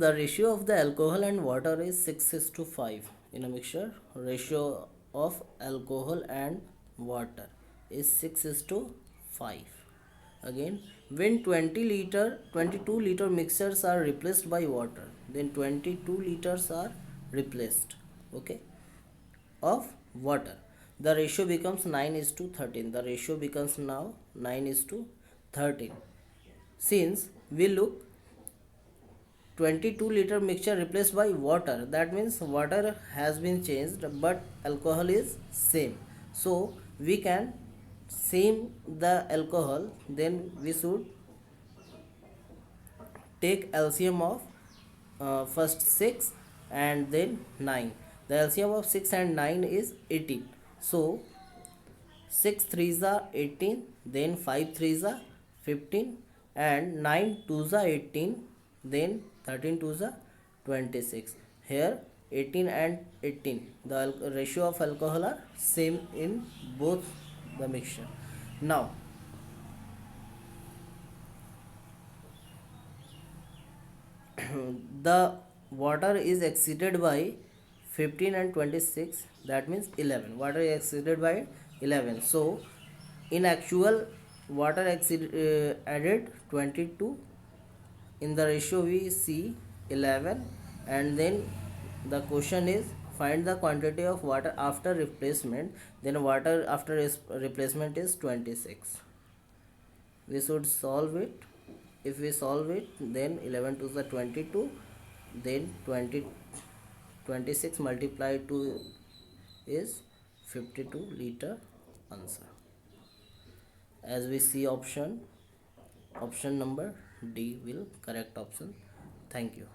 the ratio of the alcohol and water is 6 is to 5 in a mixture. Ratio of alcohol and water is 6 is to 5. Again, when 22 liter mixtures are replaced by water, then 22 liters are replaced, okay, of water. The ratio becomes 9 is to 13. The ratio becomes now 9 is to 13. Since we look 22 liter mixture replaced by water, that means water has been changed but alcohol is same. So we can same the alcohol, then we should take LCM of first 6 and then 9. The LCM of 6 and 9 is 18. So 6 3s are 18, then 5 3s are 15, and 9 2s are 18, then 13 2s are 26. Here 18 and 18, the ratio of alcohol are same in both the mixture. Now the water is exceeded by 15 and 26, that means 11. Water is exceeded by 11. So in actual, water added 22. In the ratio we see 11, and then the question is find the quantity of water after replacement. Then water after replacement is 26. We should solve it. If we solve it, then 11 to the 22, then 26 multiplied 2 is 52 liter. Answer, as we see option number D will correct option. Thank you.